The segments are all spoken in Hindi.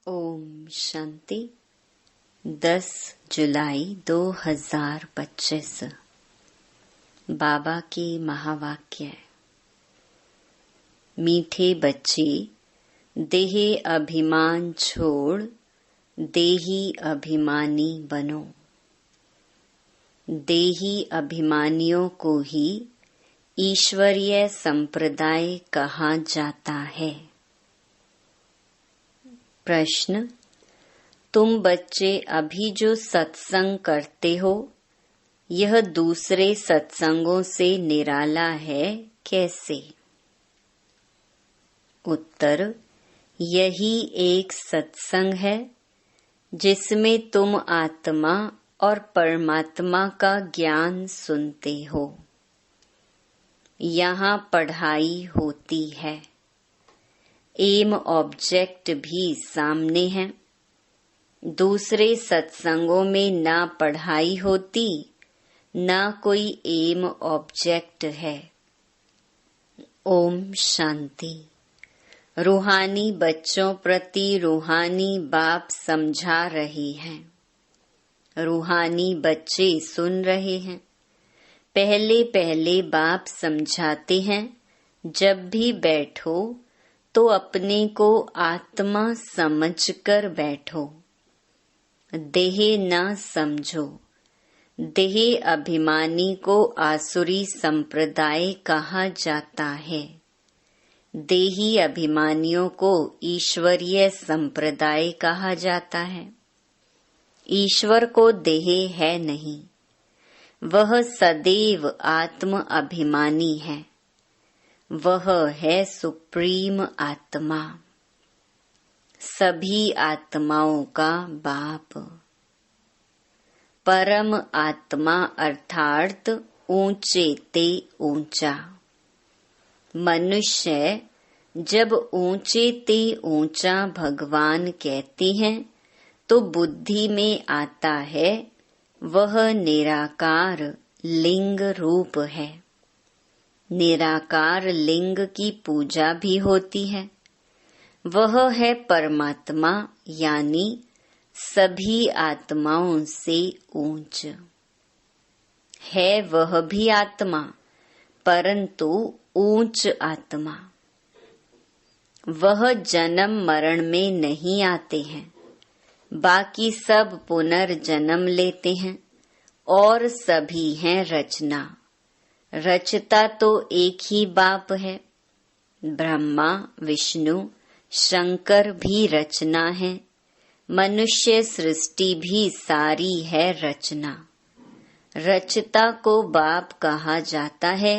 ओम शांति। 10 जुलाई 2025 बाबा की महावाक्य। मीठे बच्चे, देही अभिमान छोड़ देही अभिमानी बनो। देही अभिमानियों को ही ईश्वरीय संप्रदाय कहा जाता है। प्रश्न: तुम बच्चे अभी जो सत्संग करते हो, यह दूसरे सत्संगों से निराला है, कैसे? उत्तर: यही एक सत्संग है जिसमें तुम आत्मा और परमात्मा का ज्ञान सुनते हो। यहाँ पढ़ाई होती है, एम ऑब्जेक्ट भी सामने है। दूसरे सत्संगों में ना पढ़ाई होती, ना कोई एम ऑब्जेक्ट है। ओम शांति। रूहानी बच्चों प्रति रूहानी बाप समझा रहे हैं। रूहानी बच्चे सुन रहे हैं। पहले पहले बाप समझाते हैं, जब भी बैठो तो अपने को आत्मा समझकर बैठो, देह न समझो। देह अभिमानी को आसुरी संप्रदाय कहा जाता है। देही अभिमानियों को ईश्वरीय संप्रदाय कहा जाता है। ईश्वर को देह है नहीं, वह सदैव आत्म अभिमानी है। वह है सुप्रीम आत्मा, सभी आत्माओं का बाप। परम आत्मा अर्थात ऊंचे ते ऊंचा। मनुष्य जब ऊंचे ते ऊंचा भगवान कहते हैं तो बुद्धि में आता है वह निराकार लिंग रूप है। निराकार लिंग की पूजा भी होती है। वह है परमात्मा, यानी सभी आत्माओं से ऊंच है। वह भी आत्मा, परंतु ऊंच आत्मा। वह जन्म मरण में नहीं आते हैं। बाकी सब पुनर्जन्म लेते हैं और सभी हैं रचना। रचता तो एक ही बाप है। ब्रह्मा, विष्णु, शंकर भी रचना है। मनुष्य सृष्टि भी सारी है रचना। रचता को बाप कहा जाता है।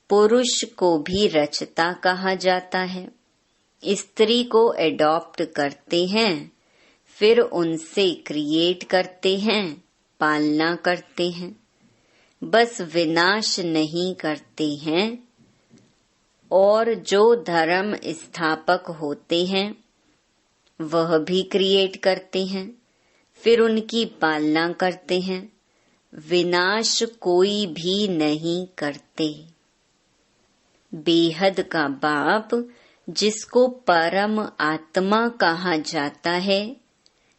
पुरुष को भी रचता कहा जाता है। स्त्री को एडॉप्ट करते हैं, फिर उनसे क्रिएट करते हैं, पालना करते हैं। बस विनाश नहीं करते हैं। और जो धर्म स्थापक होते हैं वह भी क्रिएट करते हैं, फिर उनकी पालना करते हैं। विनाश कोई भी नहीं करते। बेहद का बाप, जिसको परम आत्मा कहा जाता है,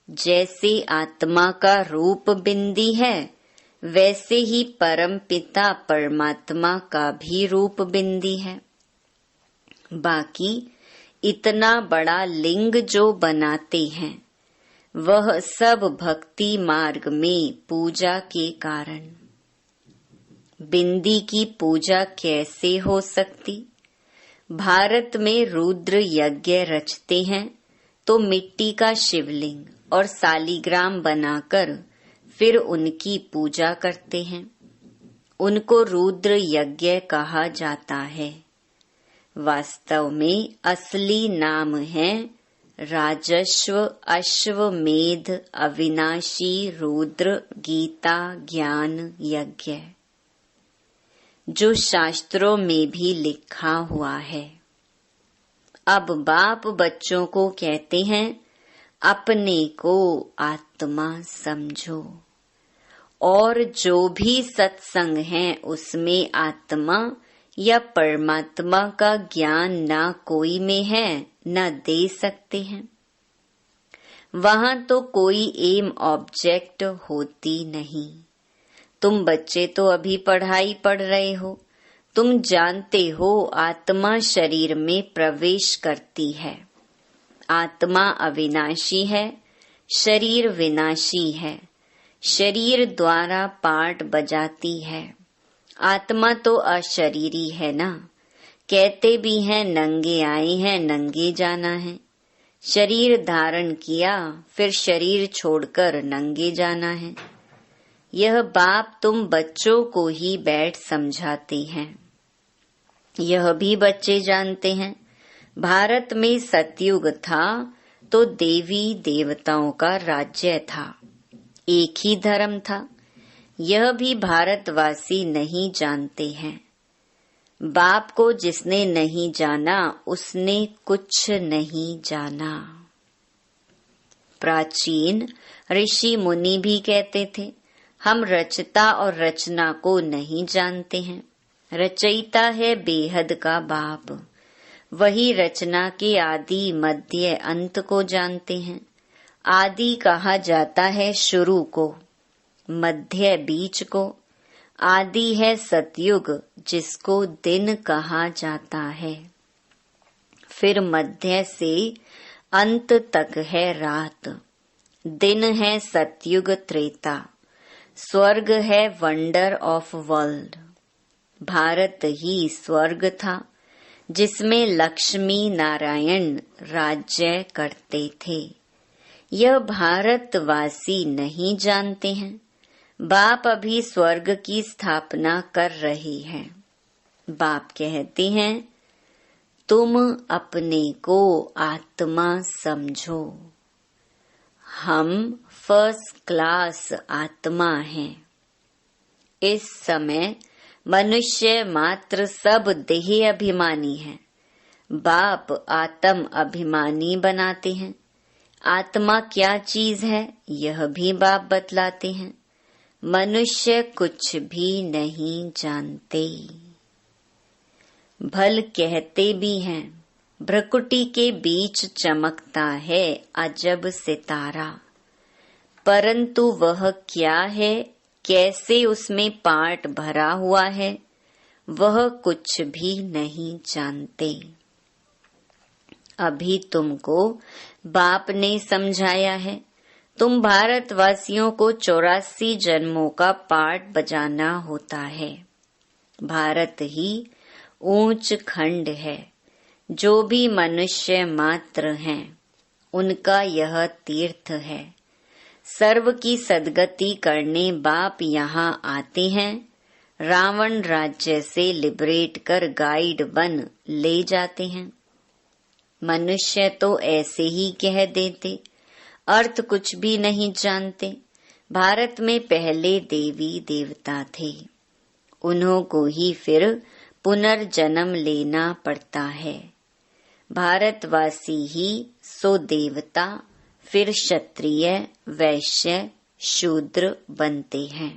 जैसे आत्मा का रूप बिंदी है, वैसे ही परम पिता परमात्मा का भी रूप बिंदी है। बाकी इतना बड़ा लिंग जो बनाते हैं, वह सब भक्ति मार्ग में पूजा के कारण। बिंदी की पूजा कैसे हो सकती? भारत में रुद्र यज्ञ रचते हैं तो मिट्टी का शिवलिंग और सालीग्राम बनाकर फिर उनकी पूजा करते हैं। उनको रुद्र यज्ञ कहा जाता है। वास्तव में असली नाम है राजस्व अश्वमेध अविनाशी रुद्र गीता ज्ञान यज्ञ, जो शास्त्रों में भी लिखा हुआ है। अब बाप बच्चों को कहते हैं, अपने को आत्मा समझो। और जो भी सत्संग है उसमें आत्मा या परमात्मा का ज्ञान ना कोई में है न दे सकते हैं। वहां तो कोई एम ऑब्जेक्ट होती नहीं। तुम बच्चे तो अभी पढ़ाई पढ़ रहे हो। तुम जानते हो आत्मा शरीर में प्रवेश करती है। आत्मा अविनाशी है, शरीर विनाशी है। शरीर द्वारा पाठ बजाती है। आत्मा तो अशरीरी है ना। कहते भी हैं नंगे आए हैं नंगे जाना है। शरीर धारण किया फिर शरीर छोड़कर नंगे जाना है। यह बाप तुम बच्चों को ही बैठ समझाते हैं। यह भी बच्चे जानते हैं। भारत में सतयुग था तो देवी देवताओं का राज्य था, एक ही धर्म था। यह भी भारतवासी नहीं जानते हैं। बाप को जिसने नहीं जाना उसने कुछ नहीं जाना। प्राचीन ऋषि मुनि भी कहते थे, हम रचता और रचना को नहीं जानते हैं। रचयिता है बेहद का बाप, वही रचना के आदि मध्य अंत को जानते हैं। आदि कहा जाता है शुरू को, मध्य बीच को। आदि है सतयुग जिसको दिन कहा जाता है। फिर मध्य से अंत तक है रात। दिन है सतयुग त्रेता। स्वर्ग है वंडर ऑफ वर्ल्ड। भारत ही स्वर्ग था जिसमें लक्ष्मी नारायण राज्य करते थे। यह भारतवासी नहीं जानते हैं। बाप अभी स्वर्ग की स्थापना कर रहे हैं। बाप कहते हैं तुम अपने को आत्मा समझो। हम फर्स्ट क्लास आत्मा हैं। इस समय मनुष्य मात्र सब देह अभिमानी है। बाप आत्म अभिमानी बनाते हैं। आत्मा क्या चीज है यह भी बाप बतलाते हैं। मनुष्य कुछ भी नहीं जानते। भल कहते भी हैं भ्रकुटी के बीच चमकता है अजब सितारा, परंतु वह क्या है, कैसे उसमें पार्ट भरा हुआ है, वह कुछ भी नहीं जानते। अभी तुमको बाप ने समझाया है। तुम भारतवासियों को 84 जन्मों का पाठ बजाना होता है। भारत ही ऊंच खंड है। जो भी मनुष्य मात्र हैं उनका यह तीर्थ है। सर्व की सद्गति करने बाप यहाँ आते हैं। रावण राज्य से लिबरेट कर गाइड बन ले जाते हैं। मनुष्य तो ऐसे ही कह देते, अर्थ कुछ भी नहीं जानते। भारत में पहले देवी देवता थे, उन्हों को ही फिर पुनर्जन्म लेना पड़ता है। भारतवासी ही सो देवता, फिर क्षत्रिय, वैश्य, शूद्र बनते हैं।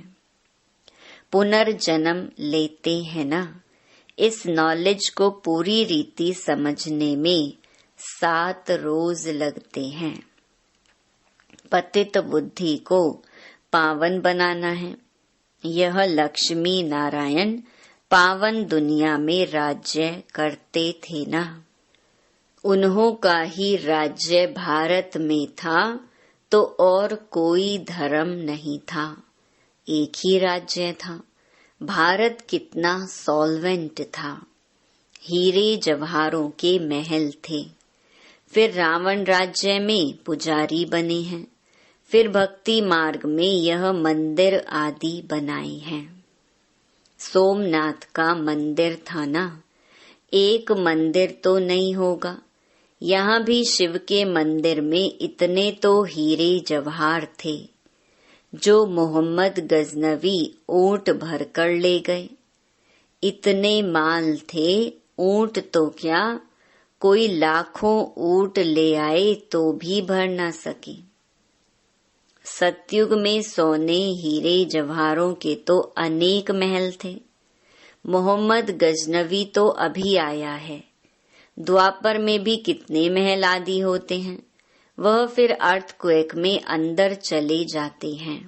पुनर्जन्म लेते हैं ना। इस नॉलेज को पूरी रीति समझने में 7 रोज लगते हैं। पतित बुद्धि को पावन बनाना है। यह लक्ष्मी नारायण पावन दुनिया में राज्य करते थे ना। उन्हों का ही राज्य भारत में था तो और कोई धर्म नहीं था, एक ही राज्य था। भारत कितना सॉल्वेंट था। हीरे जवाहरों के महल थे। फिर रावण राज्य में पुजारी बने हैं। फिर भक्ति मार्ग में यह मंदिर आदि बनाए हैं। सोमनाथ का मंदिर था ना। एक मंदिर तो नहीं होगा। यहाँ भी शिव के मंदिर में इतने तो हीरे जवाहर थे जो मोहम्मद गजनवी ऊंट भर कर ले गए। इतने माल थे, ऊंट तो क्या, कोई लाखों ऊंट ले आए तो भी भर न सके। सतयुग में सोने हीरे जवाहरों के तो अनेक महल थे। मोहम्मद गजनवी तो अभी आया है। द्वापर में भी कितने महल आदि होते हैं। वह फिर अर्थक्वेक में अंदर चले जाते हैं।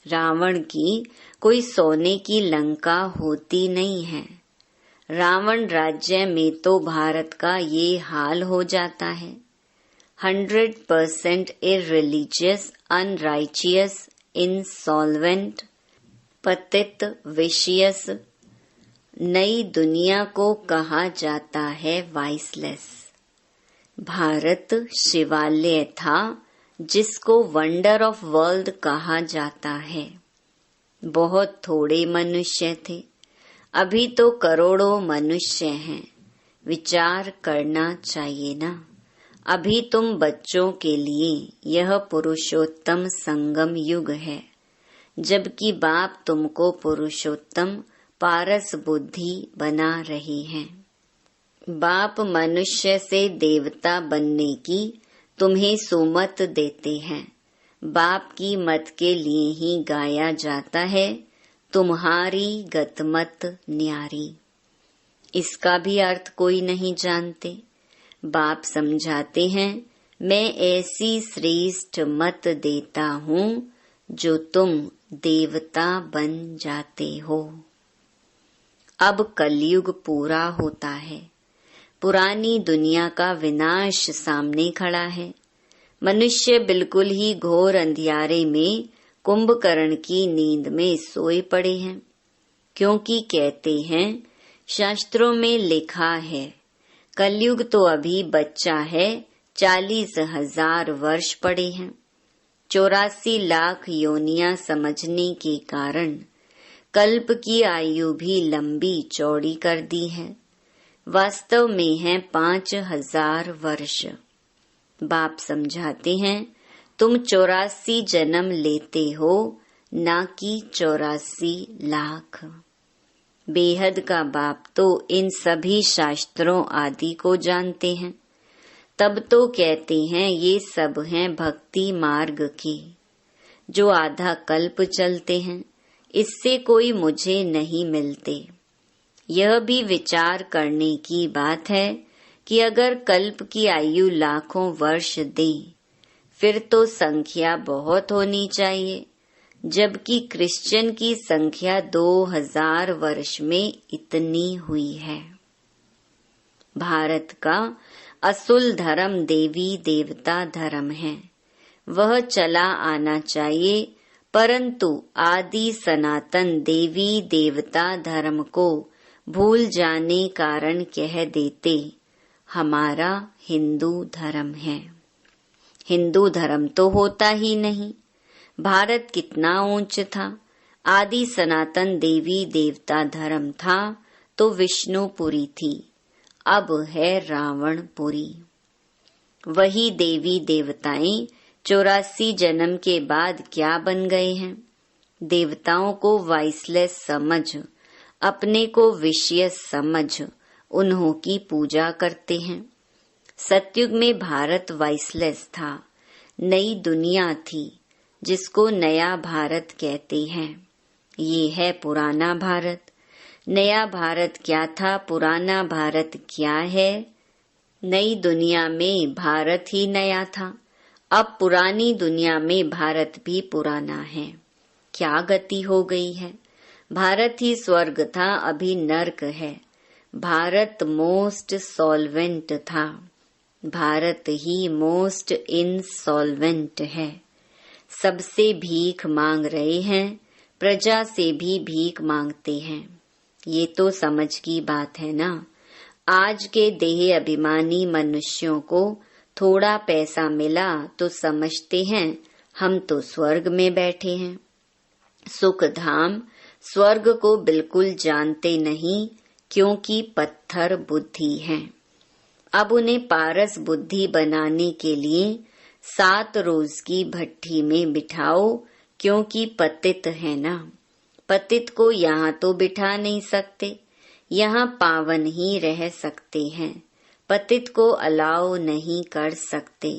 रावण की कोई सोने की लंका होती नहीं है। रावण राज्य में तो भारत का ये हाल हो जाता है। 100% irreligious, unrighteous, insolvent, पतित, विशियस। नई दुनिया को कहा जाता है वाइसलेस। भारत शिवालय था जिसको वंडर ऑफ वर्ल्ड कहा जाता है। बहुत थोड़े मनुष्य थे, अभी तो करोड़ों मनुष्य हैं। विचार करना चाहिए ना। अभी तुम बच्चों के लिए यह पुरुषोत्तम संगम युग है, जबकि बाप तुमको पुरुषोत्तम पारस बुद्धि बना रहे हैं। बाप मनुष्य से देवता बनने की तुम्हें सुमत देते हैं। बाप की मत के लिए ही गाया जाता है, तुम्हारी गतमत न्यारी। इसका भी अर्थ कोई नहीं जानते। बाप समझाते हैं, मैं ऐसी श्रेष्ठ मत देता हूँ जो तुम देवता बन जाते हो। अब कलयुग पूरा होता है। पुरानी दुनिया का विनाश सामने खड़ा है। मनुष्य बिल्कुल ही घोर अंधियारे में कुंभकर्ण की नींद में सोए पड़े हैं, क्योंकि कहते हैं शास्त्रों में लिखा है कलयुग तो अभी बच्चा है, 40,000 वर्ष पड़े हैं। 84 लाख योनियां समझने के कारण कल्प की आयु भी लंबी चौड़ी कर दी है। वास्तव में है 5,000 वर्ष। बाप समझाते हैं, तुम 84 जन्म लेते हो, ना कि 84 लाख। बेहद का बाप तो इन सभी शास्त्रों आदि को जानते हैं। तब तो कहते हैं ये सब हैं भक्ति मार्ग की, जो आधा कल्प चलते हैं। इससे कोई मुझे नहीं मिलते। यह भी विचार करने की बात है कि अगर कल्प की आयु लाखों वर्ष दे, फिर तो संख्या बहुत होनी चाहिए, जबकि क्रिश्चियन की संख्या 2000 वर्ष में इतनी हुई है। भारत का असुल धर्म देवी देवता धर्म है। वह चला आना चाहिए, परंतु आदि सनातन देवी देवता धर्म को भूल जाने कारण कह देते हमारा हिंदू धर्म है। हिंदू धर्म तो होता ही नहीं। भारत कितना ऊंच था। आदि सनातन देवी देवता धर्म था तो विष्णुपुरी थी, अब है रावणपुरी। वही देवी देवताएं 84 जन्म के बाद क्या बन गए हैं। देवताओं को वाइसलेस समझ, अपने को विशेष समझ उन्हों की पूजा करते हैं। सतयुग में भारत वाइसलेस था, नई दुनिया थी, जिसको नया भारत कहते हैं। ये है पुराना भारत। नया भारत क्या था, पुराना भारत क्या है। नई दुनिया में भारत ही नया था, अब पुरानी दुनिया में भारत भी पुराना है। क्या गति हो गई है। भारत ही स्वर्ग था, अभी नर्क है। भारत मोस्ट सॉल्वेंट था, भारत ही मोस्ट इनसॉल्वेंट है। सबसे भीख मांग रहे हैं, प्रजा से भी भीख मांगते हैं। ये तो समझ की बात है ना। आज के देह अभिमानी मनुष्यों को थोड़ा पैसा मिला तो समझते हैं हम तो स्वर्ग में बैठे हैं। सुख धाम स्वर्ग को बिल्कुल जानते नहीं, क्योंकि पत्थर बुद्धि हैं। अब उन्हें पारस बुद्धि बनाने के लिए 7 रोज की भट्ठी में बिठाओ, क्योंकि पतित है ना। पतित को यहाँ तो बिठा नहीं सकते, यहाँ पावन ही रह सकते हैं। पतित को अलाउ नहीं कर सकते।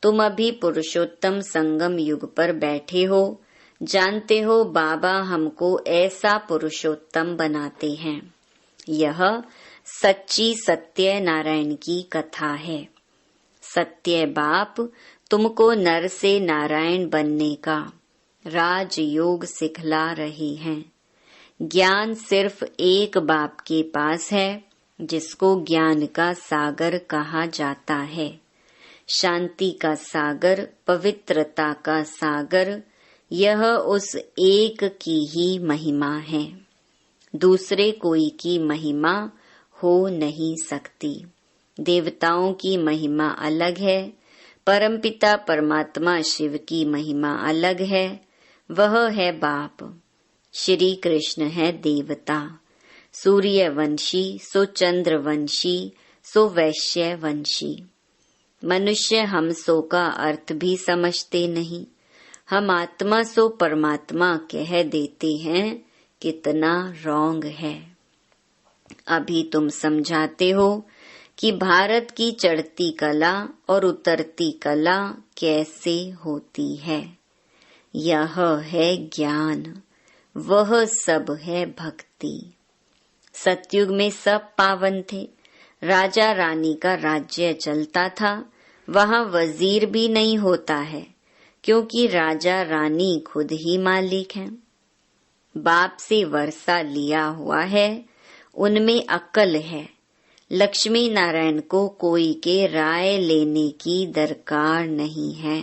तुम अभी पुरुषोत्तम संगम युग पर बैठे हो, जानते हो बाबा हमको ऐसा पुरुषोत्तम बनाते हैं। यह सच्ची सत्य नारायण की कथा है। सत्य बाप तुमको नर से नारायण बनने का राजयोग सिखला रहे हैं। ज्ञान सिर्फ एक बाप के पास है जिसको ज्ञान का सागर कहा जाता है। शांति का सागर, पवित्रता का सागर, यह उस एक की ही महिमा है। दूसरे कोई की महिमा हो नहीं सकती। देवताओं की महिमा अलग है, परमपिता परमात्मा शिव की महिमा अलग है। वह है बाप। श्री कृष्ण है देवता, सूर्यवंशी सो चंद्रवंशी सो वैश्यवंशी। मनुष्य हम सो का अर्थ भी समझते नहीं। हम आत्मा सो परमात्मा कह देते हैं, कितना रॉन्ग है। अभी तुम समझाते हो कि भारत की चढ़ती कला और उतरती कला कैसे होती है। यह है ज्ञान, वह सब है भक्ति। सतयुग में सब पावन थे। राजा रानी का राज्य चलता था। वहाँ वजीर भी नहीं होता है, क्योंकि राजा रानी खुद ही मालिक हैं। बाप से वर्षा लिया हुआ है, उनमें अक्ल है। लक्ष्मी नारायण को कोई के राय लेने की दरकार नहीं है।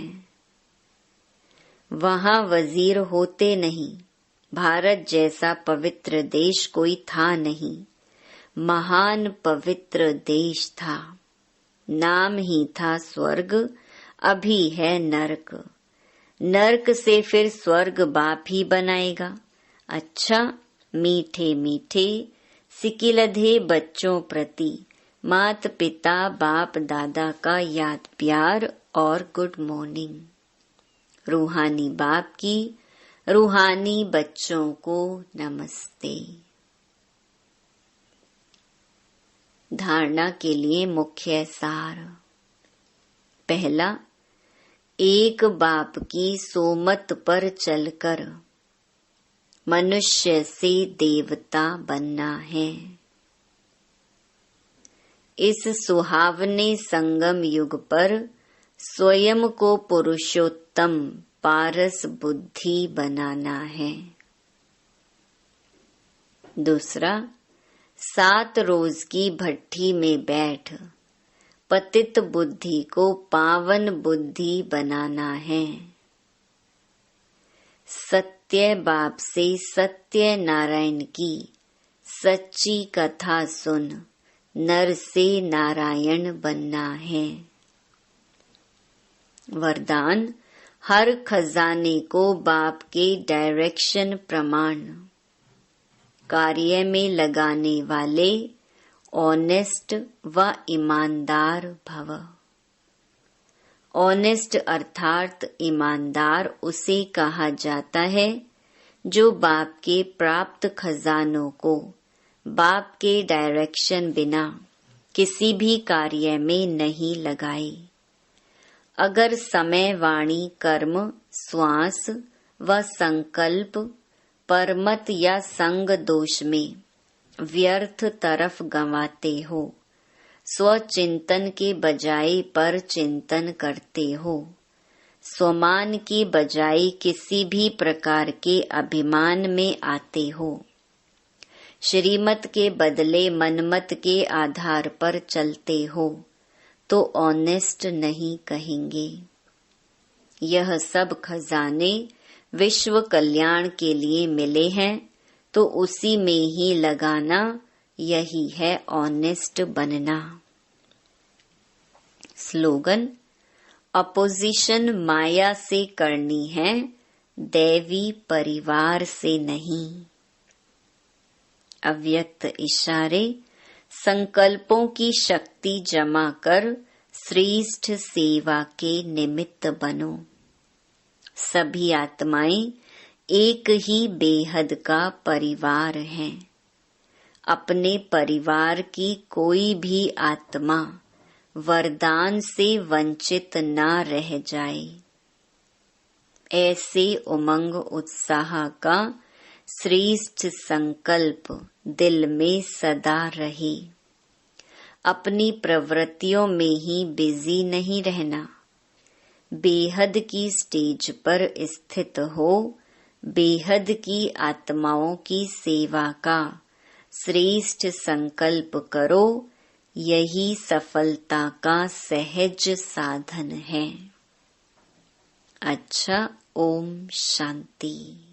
वहाँ वजीर होते नहीं। भारत जैसा पवित्र देश कोई था नहीं। महान पवित्र देश था। नाम ही था स्वर्ग, अभी है नरक। नरक से फिर स्वर्ग बाप ही बनाएगा। अच्छा, मीठे मीठे सिकिलधे बच्चों प्रति मात पिता बाप दादा का याद प्यार और गुड मॉर्निंग। रूहानी बाप की रूहानी बच्चों को नमस्ते। धारणा के लिए मुख्य सार। पहला, एक बाप की सोमत पर चलकर मनुष्य से देवता बनना है। इस सुहावने संगम युग पर स्वयं को पुरुषोत्तम पारस बुद्धि बनाना है। दूसरा, 7 रोज की भट्ठी में बैठ पतित बुद्धि को पावन बुद्धि बनाना है। सत्य बाप से सत्य नारायण की सच्ची कथा सुन नर से नारायण बनना है। वरदान, हर खजाने को बाप के डायरेक्शन प्रमाण। कार्य में लगाने वाले ऑनेस्ट व ईमानदार भव। ऑनेस्ट अर्थात ईमानदार उसे कहा जाता है जो बाप के प्राप्त खजानों को बाप के डायरेक्शन बिना किसी भी कार्य में नहीं लगाए। अगर समय, वाणी, कर्म, श्वास व संकल्प परमत या संग दोष में व्यर्थ तरफ गंवाते हो, स्वचिंतन के बजाय पर चिंतन करते हो, स्वमान की बजाय किसी भी प्रकार के अभिमान में आते हो, श्रीमत के बदले मनमत के आधार पर चलते हो, तो ऑनेस्ट नहीं कहेंगे। यह सब खजाने विश्व कल्याण के लिए मिले हैं, तो उसी में ही लगाना, यही है ऑनेस्ट बनना। स्लोगन, अपोजिशन माया से करनी है, दैवी परिवार से नहीं। अव्यक्त इशारे, संकल्पों की शक्ति जमा कर श्रेष्ठ सेवा के निमित्त बनो। सभी आत्माएं एक ही बेहद का परिवार हैं। अपने परिवार की कोई भी आत्मा वरदान से वंचित न रह जाए। ऐसे उमंग उत्साह का श्रेष्ठ संकल्प दिल में सदा रहे। अपनी प्रवृत्तियों में ही बिजी नहीं रहना। बेहद की स्टेज पर स्थित हो बेहद की आत्माओं की सेवा का श्रेष्ठ संकल्प करो। यही सफलता का सहज साधन है। अच्छा, ओम शांति।